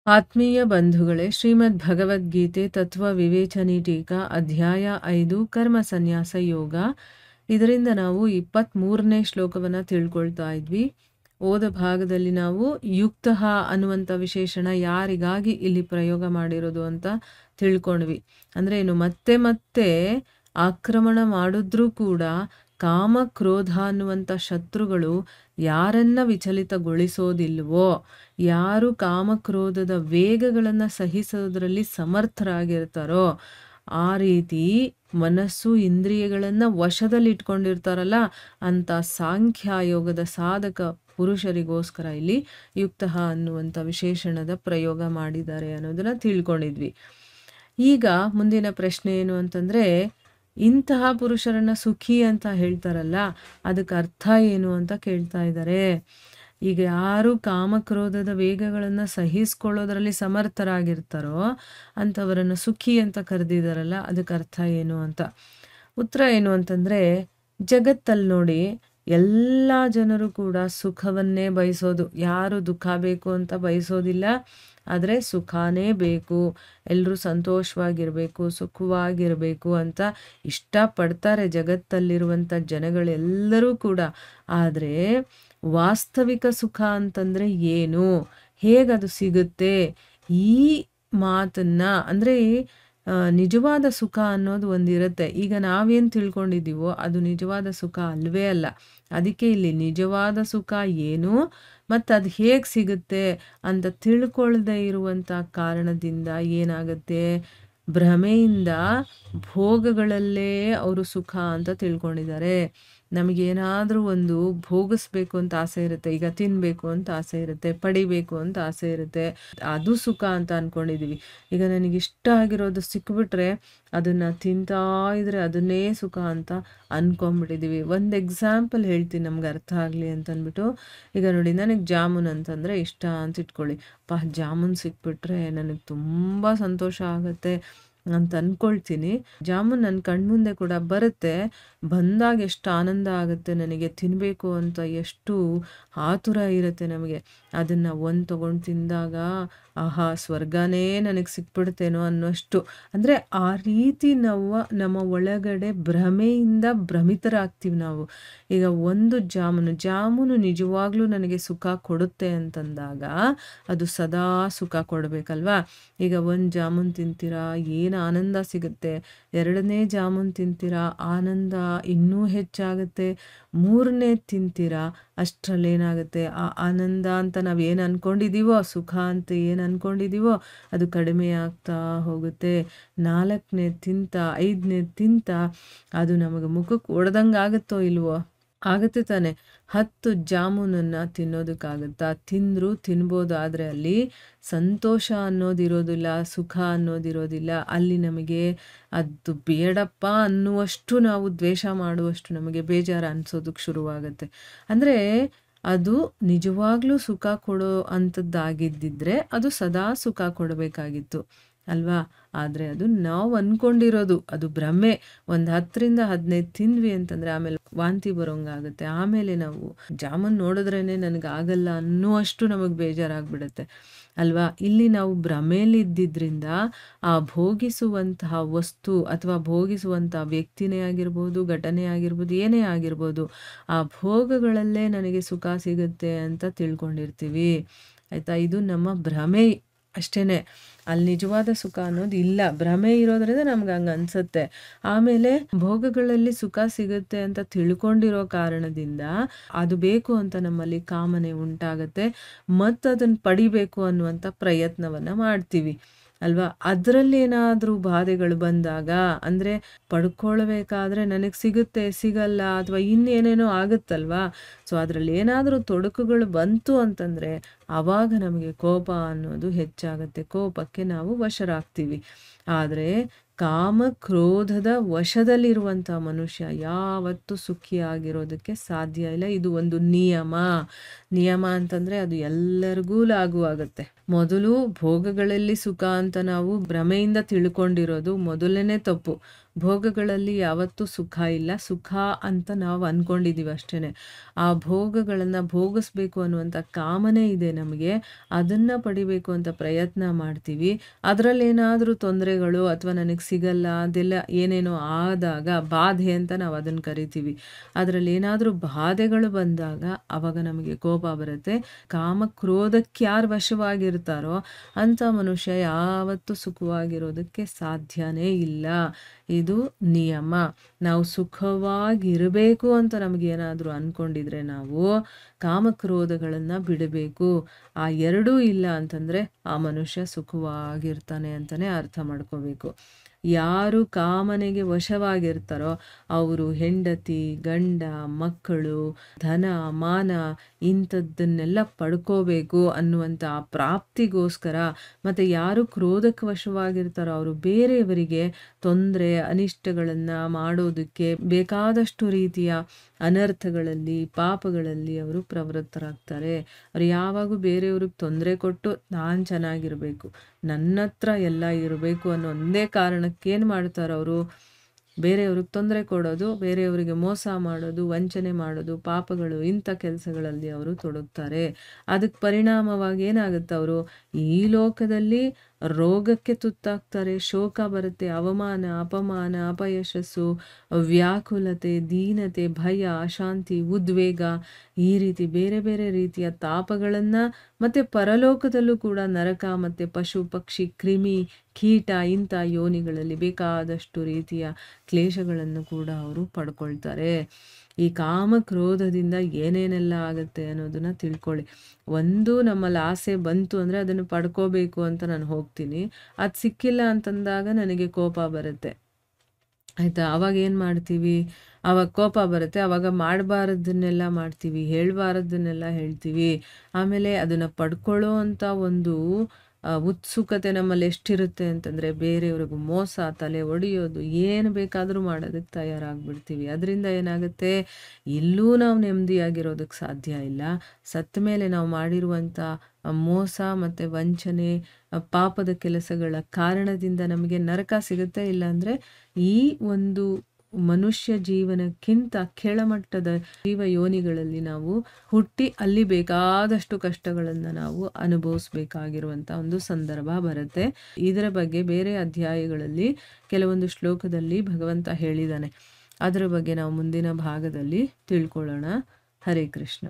ಆತ್ಮೀಯ ಬಂಧುಗಳೇ, ಶ್ರೀಮದ್ ಭಗವದ್ಗೀತೆ ತತ್ವ ವಿವೇಚನಿ ಟೀಕಾ ಅಧ್ಯಾಯ 5 ಕರ್ಮ ಸನ್ಯಾಸ ಯೋಗ. ಇದರಿಂದ ನಾವು 23ನೇ ಶ್ಲೋಕವನ್ನು ತಿಳ್ಕೊಳ್ತಾ ಇದ್ವಿ. ಓದ ಭಾಗದಲ್ಲಿ ನಾವು ಯುಕ್ತಃ ಅನ್ನುವಂಥ ವಿಶೇಷಣ ಯಾರಿಗಾಗಿ ಇಲ್ಲಿ ಪ್ರಯೋಗ ಮಾಡಿರೋದು ಅಂತ ತಿಳ್ಕೊಂಡ್ವಿ. ಅಂದರೆ ಏನು, ಮತ್ತೆ ಮತ್ತೆ ಆಕ್ರಮಣ ಮಾಡಿದ್ರೂ ಕೂಡ ಕಾಮ ಕ್ರೋಧ ಅನ್ನುವಂಥ ಶತ್ರುಗಳು ಯಾರನ್ನ ವಿಚಲಿತಗೊಳಿಸೋದಿಲ್ವೋ, ಯಾರು ಕಾಮಕ್ರೋಧದ ವೇಗಗಳನ್ನು ಸಹಿಸೋದ್ರಲ್ಲಿ ಸಮರ್ಥರಾಗಿರ್ತಾರೋ, ಆ ರೀತಿ ಮನಸ್ಸು ಇಂದ್ರಿಯಗಳನ್ನು ವಶದಲ್ಲಿ ಇಟ್ಕೊಂಡಿರ್ತಾರಲ್ಲ ಅಂಥ ಸಾಂಖ್ಯಯೋಗದ ಸಾಧಕ ಪುರುಷರಿಗೋಸ್ಕರ ಇಲ್ಲಿ ಯುಕ್ತಃ ಅನ್ನುವಂಥ ವಿಶೇಷಣದ ಪ್ರಯೋಗ ಮಾಡಿದ್ದಾರೆ ಅನ್ನೋದನ್ನ ತಿಳ್ಕೊಂಡಿದ್ವಿ. ಈಗ ಮುಂದಿನ ಪ್ರಶ್ನೆ ಏನು ಅಂತಂದರೆ, ಇಂತಹ ಪುರುಷರನ್ನ ಸುಖಿ ಅಂತ ಹೇಳ್ತಾರಲ್ಲ, ಅದಕ್ಕೆ ಅರ್ಥ ಏನು ಅಂತ ಕೇಳ್ತಾ ಇದ್ದಾರೆ. ಈಗ ಯಾರು ಕಾಮಕ್ರೋಧದ ವೇಗಗಳನ್ನು ಸಹಿಸ್ಕೊಳ್ಳೋದ್ರಲ್ಲಿ ಸಮರ್ಥರಾಗಿರ್ತಾರೋ ಅಂಥವರನ್ನು ಸುಖಿ ಅಂತ ಕರೆದಿದ್ದಾರಲ್ಲ, ಅದಕ್ಕೆ ಅರ್ಥ ಏನು ಅಂತ. ಉತ್ತರ ಏನು ಅಂತಂದರೆ, ಜಗತ್ತಲ್ಲಿ ನೋಡಿ ಎಲ್ಲ ಜನರು ಕೂಡ ಸುಖವನ್ನೇ ಬಯಸೋದು. ಯಾರು ದುಃಖ ಬೇಕು ಅಂತ ಬಯಸೋದಿಲ್ಲ, ಆದರೆ ಸುಖಾನೇ ಬೇಕು, ಎಲ್ಲರೂ ಸಂತೋಷವಾಗಿರಬೇಕು, ಸುಖವಾಗಿರಬೇಕು ಅಂತ ಇಷ್ಟಪಡ್ತಾರೆ ಜಗತ್ತಲ್ಲಿರುವಂಥ ಜನಗಳೆಲ್ಲರೂ ಕೂಡ. ಆದರೆ ವಾಸ್ತವಿಕ ಸುಖ ಅಂತಂದರೆ ಏನು, ಹೇಗದು ಸಿಗುತ್ತೆ, ಈ ಮಾತನ್ನು ಅಂದರೆ ನಿಜವಾದ ಸುಖ ಅನ್ನೋದು ಒಂದಿರುತ್ತೆ. ಈಗ ನಾವೇನು ತಿಳ್ಕೊಂಡಿದ್ದೀವೋ ಅದು ನಿಜವಾದ ಸುಖ ಅಲ್ವೇ ಅಲ್ಲ. ಅದಕ್ಕೆ ಇಲ್ಲಿ ನಿಜವಾದ ಸುಖ ಏನು ಮತ್ತು ಅದು ಹೇಗೆ ಸಿಗುತ್ತೆ ಅಂತ ತಿಳ್ಕೊಳ್ಳದೆ ಇರುವಂಥ ಕಾರಣದಿಂದ ಏನಾಗುತ್ತೆ, ಭ್ರಮೆಯಿಂದ ಭೋಗಗಳಲ್ಲೇ ಅವರು ಸುಖ ಅಂತ ತಿಳ್ಕೊಂಡಿದ್ದಾರೆ. ನಮಗೇನಾದರೂ ಒಂದು ಭೋಗಿಸ್ಬೇಕು ಅಂತ ಆಸೆ ಇರುತ್ತೆ, ಈಗ ತಿನ್ನಬೇಕು ಅಂತ ಆಸೆ ಇರುತ್ತೆ, ಪಡಿಬೇಕು ಅಂತ ಆಸೆ ಇರುತ್ತೆ, ಅದು ಸುಖ ಅಂತ ಅಂದ್ಕೊಂಡಿದ್ದೀವಿ. ಈಗ ನನಗಿಷ್ಟ ಆಗಿರೋದು ಸಿಕ್ಬಿಟ್ರೆ ಅದನ್ನು ತಿಂತಾ ಇದ್ರೆ ಅದನ್ನೇ ಸುಖ ಅಂತ ಅಂದ್ಕೊಂಬಿಟ್ಟಿದ್ದೀವಿ. ಒಂದು ಎಕ್ಸಾಂಪಲ್ ಹೇಳ್ತೀನಿ ನಮ್ಗೆ ಅರ್ಥ ಆಗಲಿ ಅಂತಂದ್ಬಿಟ್ಟು. ಈಗ ನೋಡಿ, ನನಗೆ ಜಾಮೂನ್ ಅಂತಂದರೆ ಇಷ್ಟ ಅಂತ ಇಟ್ಕೊಳ್ಳಿ. ಜಾಮೂನ್ ಸಿಕ್ಬಿಟ್ರೆ ನನಗೆ ತುಂಬ ಸಂತೋಷ ಆಗುತ್ತೆ ಅಂತ ಅಂದ್ಕೊಳ್ತೀನಿ. ಜಾಮೂನ್ ನನ್ನ ಕಣ್ಮುಂದೆ ಕೂಡ ಬರುತ್ತೆ, ಬಂದಾಗ ಎಷ್ಟು ಆನಂದ ಆಗುತ್ತೆ, ನನಗೆ ತಿನ್ನಬೇಕು ಅಂತ ಎಷ್ಟು ಆತುರ ಇರುತ್ತೆ ನಮಗೆ. ಅದನ್ನು ಒಂದು ತೊಗೊಂಡು ತಿಂದಾಗ ಆಹಾ ಸ್ವರ್ಗನೇ ನನಗೆ ಸಿಕ್ಬಿಡ್ತೇನೋ ಅನ್ನೋಷ್ಟು, ಅಂದರೆ ಆ ರೀತಿ ನಾವು ನಮ್ಮ ಒಳಗಡೆ ಭ್ರಮೆಯಿಂದ ಭ್ರಮಿತರಾಗ್ತೀವಿ ನಾವು. ಈಗ ಒಂದು ಜಾಮೂನು ನಿಜವಾಗ್ಲೂ ನನಗೆ ಸುಖ ಕೊಡುತ್ತೆ ಅಂತಂದಾಗ ಅದು ಸದಾ ಸುಖ ಕೊಡಬೇಕಲ್ವಾ. ಈಗ ಒಂದು ಜಾಮೂನ್ ತಿಂತೀರಾ, ಏನು ಆನಂದ ಸಿಗುತ್ತೆ, ಎರಡನೇ ಜಾಮೂನ್ ತಿಂತೀರಾ, ಆನಂದ ಇನ್ನೂ ಹೆಚ್ಚಾಗುತ್ತೆ, ಮೂರನೇ ತಿಂತೀರಾ, ಅಷ್ಟರಲ್ಲೇನಾಗುತ್ತೆ, ಆ ಆನಂದ ಅಂತ ನಾವು ಏನು ಅಂದ್ಕೊಂಡಿದ್ದೀವೋ, ಸುಖ ಅಂತ ಏನು ಅಂದ್ಕೊಂಡಿದ್ದೀವೋ ಅದು ಕಡಿಮೆ ಆಗ್ತಾ ಹೋಗುತ್ತೆ. ನಾಲ್ಕನೇ ತಿಂತ, ಐದನೇ ತಿಂತ ಅದು ನಮಗೆ ಮುಖಕ್ಕೆ ಹೊಡೆದಂಗೆ ಆಗುತ್ತೋ ಇಲ್ವೋ, ಆಗುತ್ತೆ ತಾನೆ. 10 ಜಾಮೂನನ್ನು ತಿನ್ನೋದಕ್ಕಾಗುತ್ತಾ? ತಿಂದರೂ ತಿನ್ಬೋದು, ಆದರೆ ಅಲ್ಲಿ ಸಂತೋಷ ಅನ್ನೋದಿರೋದಿಲ್ಲ, ಸುಖ ಅನ್ನೋದಿರೋದಿಲ್ಲ. ಅಲ್ಲಿ ನಮಗೆ ಅದು ಬೇಡಪ್ಪ ಅನ್ನುವಷ್ಟು, ನಾವು ದ್ವೇಷ ಮಾಡುವಷ್ಟು ನಮಗೆ ಬೇಜಾರು ಅನಿಸೋದಕ್ಕೆ ಶುರುವಾಗುತ್ತೆ. ಅಂದರೆ ಅದು ನಿಜವಾಗ್ಲೂ ಸುಖ ಕೊಡೋ ಅಂಥದ್ದಾಗಿದ್ದಿದ್ರೆ ಅದು ಸದಾ ಸುಖ ಕೊಡಬೇಕಾಗಿತ್ತು ಅಲ್ವಾ. ಆದರೆ ಅದು ನಾವು ಅಂದ್ಕೊಂಡಿರೋದು, ಅದು ಭ್ರಮೆ. ಒಂದು 10ರಿಂದ 15 ತಿಂದ್ವಿ ಅಂತಂದರೆ ಆಮೇಲೆ ವಾಂತಿ ಬರೋಂಗಾಗುತ್ತೆ. ಆಮೇಲೆ ನಾವು ಜಾಮೂನ್ ನೋಡಿದ್ರೇ ನನಗೆ ಆಗಲ್ಲ ಅನ್ನುವಷ್ಟು ನಮಗೆ ಬೇಜಾರಾಗ್ಬಿಡುತ್ತೆ ಅಲ್ವಾ. ಇಲ್ಲಿ ನಾವು ಭ್ರಮೆಯಲ್ಲಿದ್ದಿದ್ದರಿಂದ ಆ ಭೋಗಿಸುವಂತಹ ವಸ್ತು ಅಥವಾ ಭೋಗಿಸುವಂಥ ವ್ಯಕ್ತಿನೇ ಆಗಿರ್ಬೋದು, ಘಟನೆ ಆಗಿರ್ಬೋದು, ಏನೇ ಆಗಿರ್ಬೋದು, ಆ ಭೋಗಗಳಲ್ಲೇ ನನಗೆ ಸುಖ ಸಿಗುತ್ತೆ ಅಂತ ತಿಳ್ಕೊಂಡಿರ್ತೀವಿ ಆಯಿತಾ. ಇದು ನಮ್ಮ ಭ್ರಮೆ ಅಷ್ಟೇ, ಅಲ್ಲಿ ನಿಜವಾದ ಸುಖ ಅನ್ನೋದು ಇಲ್ಲ. ಭ್ರಮೆ ಇರೋದ್ರಿಂದ ನಮ್ಗೆ ಹಂಗೆ ಅನಿಸುತ್ತೆ. ಆಮೇಲೆ ಭೋಗಗಳಲ್ಲಿ ಸುಖ ಸಿಗುತ್ತೆ ಅಂತ ತಿಳ್ಕೊಂಡಿರೋ ಕಾರಣದಿಂದ ಅದು ಬೇಕು ಅಂತ ನಮ್ಮಲ್ಲಿ ಕಾಮನೆ ಉಂಟಾಗತ್ತೆ ಮತ್ತು ಅದನ್ನು ಪಡಿಬೇಕು ಅನ್ನುವಂಥ ಪ್ರಯತ್ನವನ್ನು ಮಾಡ್ತೀವಿ ಅಲ್ವಾ. ಅದರಲ್ಲಿ ಏನಾದರೂ ಬಾಧೆಗಳು ಬಂದಾಗ, ಅಂದರೆ ಪಡ್ಕೊಳ್ಬೇಕಾದ್ರೆ ನನಗೆ ಸಿಗುತ್ತೆ ಸಿಗಲ್ಲ ಅಥವಾ ಇನ್ನೇನೇನೋ ಆಗುತ್ತಲ್ವಾ, ಸೊ ಅದರಲ್ಲಿ ಏನಾದರೂ ತೊಡಕುಗಳು ಬಂತು ಅಂತಂದರೆ ಆವಾಗ ನಮಗೆ ಕೋಪ ಅನ್ನೋದು ಹೆಚ್ಚಾಗುತ್ತೆ, ಕೋಪಕ್ಕೆ ನಾವು ವಶರಾಗ್ತೀವಿ. ಆದರೆ ಕಾಮ ಕ್ರೋಧದ ವಶದಲ್ಲಿರುವಂಥ ಮನುಷ್ಯ ಯಾವತ್ತೂ ಸುಖಿಯಾಗಿರೋದಕ್ಕೆ ಸಾಧ್ಯ ಇಲ್ಲ. ಇದು ಒಂದು ನಿಯಮ ಅಂತಂದರೆ ಅದು ಎಲ್ಲರಿಗೂ ಲಾಗುವಾಗುತ್ತೆ. ಮೊದಲು ಭೋಗಗಳಲ್ಲಿ ಸುಖ ಅಂತ ನಾವು ಭ್ರಮೆಯಿಂದ ತಿಳ್ಕೊಂಡಿರೋದು ಮೊದಲನೇ ತಪ್ಪು. ಭೋಗಗಳಲ್ಲಿ ಯಾವತ್ತೂ ಸುಖ ಇಲ್ಲ, ಸುಖ ಅಂತ ನಾವು ಅಂದ್ಕೊಂಡಿದ್ದೀವಿ ಅಷ್ಟೇ. ಆ ಭೋಗಗಳನ್ನು ಭೋಗಿಸ್ಬೇಕು ಅನ್ನುವಂಥ ಕಾಮನೆ ಇದೆ ನಮಗೆ, ಅದನ್ನು ಪಡಿಬೇಕು ಅಂತ ಪ್ರಯತ್ನ ಮಾಡ್ತೀವಿ. ಅದರಲ್ಲೇನಾದರೂ ತೊಂದರೆಗಳು ಅಥವಾ ನನಗೆ ಸಿಗಲ್ಲ ಅದೆಲ್ಲ ಏನೇನೋ ಆದಾಗ ಬಾಧೆ ಅಂತ ನಾವು ಅದನ್ನು ಕರಿತೀವಿ. ಅದರಲ್ಲಿ ಏನಾದರೂ ಬಾಧೆಗಳು ಬಂದಾಗ ಆವಾಗ ನಮಗೆ ಕೋಪ ಬರುತ್ತೆ. ಕಾಮಕ್ರೋಧಕ್ಕೆ ಯಾರು ವಶವಾಗಿರ್ತಾರೋ ಅಂಥ ಮನುಷ್ಯ ಯಾವತ್ತೂ ಸುಖವಾಗಿರೋದಕ್ಕೆ ಸಾಧ್ಯನೇ ಇಲ್ಲ. ಇದು ನಿಯಮ. ನಾವು ಸುಖವಾಗಿರಬೇಕು ಅಂತ ನಮಗೇನಾದರೂ ಅಂದ್ಕೊಂಡಿದ್ರೆ ನಾವು ಕಾಮಕ್ರೋಧಗಳನ್ನು ಬಿಡಬೇಕು. ಆ ಎರಡೂ ಇಲ್ಲ ಅಂತಂದರೆ ಆ ಮನುಷ್ಯ ಸುಖವಾಗಿರ್ತಾನೆ ಅಂತಲೇ ಅರ್ಥ ಮಾಡ್ಕೋಬೇಕು. ಯಾರು ಕಾಮನೆಗೆ ವಶವಾಗಿರ್ತಾರೋ ಅವರು ಹೆಂಡತಿ, ಗಂಡ, ಮಕ್ಕಳು, ಧನ, ಮಾನ ಇಂಥದ್ದನ್ನೆಲ್ಲ ಪಡ್ಕೋಬೇಕು ಅನ್ನುವಂಥ ಆ ಪ್ರಾಪ್ತಿಗೋಸ್ಕರ, ಮತ್ತು ಯಾರು ಕ್ರೋಧಕ್ಕೆ ವಶವಾಗಿರ್ತಾರೋ ಅವರು ಬೇರೆಯವರಿಗೆ ತೊಂದರೆ ಅನಿಷ್ಟಗಳನ್ನು ಮಾಡೋದಕ್ಕೆ ಬೇಕಾದಷ್ಟು ರೀತಿಯ ಅನರ್ಥಗಳಲ್ಲಿ ಪಾಪಗಳಲ್ಲಿ ಅವರು ಪ್ರವೃತ್ತರಾಗ್ತಾರೆ. ಅವ್ರು ಯಾವಾಗೂ ಬೇರೆಯವ್ರಿಗೆ ತೊಂದರೆ ಕೊಟ್ಟು ನಾನು ಚೆನ್ನಾಗಿರಬೇಕು, ನನ್ನ ಹತ್ರ ಎಲ್ಲ ಇರಬೇಕು ಅನ್ನೋ ಒಂದೇ ಕಾರಣಕ್ಕೇನು ಮಾಡ್ತಾರೆ ಅವರು, ಬೇರೆಯವ್ರಿಗೆ ತೊಂದರೆ ಕೊಡೋದು, ಬೇರೆಯವರಿಗೆ ಮೋಸ ಮಾಡೋದು, ವಂಚನೆ ಮಾಡೋದು, ಪಾಪಗಳು ಇಂಥ ಕೆಲಸಗಳಲ್ಲಿ ಅವರು ತೊಡಗ್ತಾರೆ. ಅದಕ್ಕೆ ಪರಿಣಾಮವಾಗಿ ಏನಾಗುತ್ತೆ, ಅವರು ಈ ಲೋಕದಲ್ಲಿ ರೋಗಕ್ಕೆ ತುತ್ತಾಗ್ತಾರೆ, ಶೋಕ ಬರುತ್ತೆ, ಅವಮಾನ, ಅಪಮಾನ, ಅಪಯಶಸ್ಸು, ವ್ಯಾಕುಲತೆ, ದೀನತೆ, ಭಯ, ಅಶಾಂತಿ, ಉದ್ವೇಗ, ಈ ರೀತಿ ಬೇರೆ ಬೇರೆ ರೀತಿಯ ತಾಪಗಳನ್ನು, ಮತ್ತು ಪರಲೋಕದಲ್ಲೂ ಕೂಡ ನರಕ ಮತ್ತು ಪಶು ಪಕ್ಷಿ ಕ್ರಿಮಿ ಕೀಟ ಇಂಥ ಯೋನಿಗಳಲ್ಲಿ ಬೇಕಾದಷ್ಟು ರೀತಿಯ ಕ್ಲೇಶಗಳನ್ನು ಕೂಡ ಅವರು ಪಡ್ಕೊಳ್ತಾರೆ. ಈ ಕಾಮಕ್ರೋಧದಿಂದ ಏನೇನೆಲ್ಲ ಆಗುತ್ತೆ ಅನ್ನೋದನ್ನು ತಿಳ್ಕೊಳ್ಳಿ. ಒಂದು ನಮ್ಮಲ್ಲಿ ಆಸೆ ಬಂತು ಅಂದರೆ ಅದನ್ನು ಪಡ್ಕೋಬೇಕು ಅಂತ ನಾನು ಹೋಗ್ತೀನಿ, ಅದು ಸಿಕ್ಕಿಲ್ಲ ಅಂತಂದಾಗ ನನಗೆ ಕೋಪ ಬರುತ್ತೆ, ಆಯಿತಾ. ಆವಾಗ ಏನು ಮಾಡ್ತೀವಿ, ಆವಾಗ ಕೋಪ ಬರುತ್ತೆ, ಆವಾಗ ಮಾಡಬಾರದನ್ನೆಲ್ಲ ಮಾಡ್ತೀವಿ, ಹೇಳಬಾರದನ್ನೆಲ್ಲ ಹೇಳ್ತೀವಿ. ಆಮೇಲೆ ಅದನ್ನು ಪಡ್ಕೊಳ್ಳೋ ಅಂಥ ಒಂದು ಉತ್ಸುಕತೆ ನಮ್ಮಲ್ಲಿ ಎಷ್ಟಿರುತ್ತೆ ಅಂತಂದರೆ ಬೇರೆಯವ್ರಿಗೂ ಮೋಸ, ತಲೆ ಒಡೆಯೋದು, ಏನು ಬೇಕಾದರೂ ಮಾಡೋದಕ್ಕೆ ತಯಾರಾಗಿಬಿಡ್ತೀವಿ. ಅದರಿಂದ ಏನಾಗುತ್ತೆ, ಇಲ್ಲೂ ನಾವು ನೆಮ್ಮದಿಯಾಗಿರೋದಕ್ಕೆ ಸಾಧ್ಯ ಇಲ್ಲ. ಸತ್ತ ಮೇಲೆ ನಾವು ಮಾಡಿರುವಂಥ ಮೋಸ ಮತ್ತು ವಂಚನೆ, ಪಾಪದ ಕೆಲಸಗಳ ಕಾರಣದಿಂದ ನಮಗೆ ನರಕ ಸಿಗುತ್ತೆ. ಇಲ್ಲಾಂದರೆ ಈ ಒಂದು ಮನುಷ್ಯ ಜೀವನಕ್ಕಿಂತ ಕೆಳಮಟ್ಟದ ಜೀವ ಯೋನಿಗಳಲ್ಲಿ ನಾವು ಹುಟ್ಟಿ ಅಲ್ಲಿ ಬೇಕಾದಷ್ಟು ಕಷ್ಟಗಳನ್ನು ನಾವು ಅನುಭವಿಸ್ಬೇಕಾಗಿರುವಂಥ ಒಂದು ಸಂದರ್ಭ ಬರುತ್ತೆ. ಇದರ ಬಗ್ಗೆ ಬೇರೆ ಅಧ್ಯಾಯಗಳಲ್ಲಿ ಕೆಲವೊಂದು ಶ್ಲೋಕದಲ್ಲಿ ಭಗವಂತ ಹೇಳಿದ್ದಾನೆ. ಅದರ ಬಗ್ಗೆ ನಾವು ಮುಂದಿನ ಭಾಗದಲ್ಲಿ ತಿಳ್ಕೊಳ್ಳೋಣ. ಹರೇ ಕೃಷ್ಣ.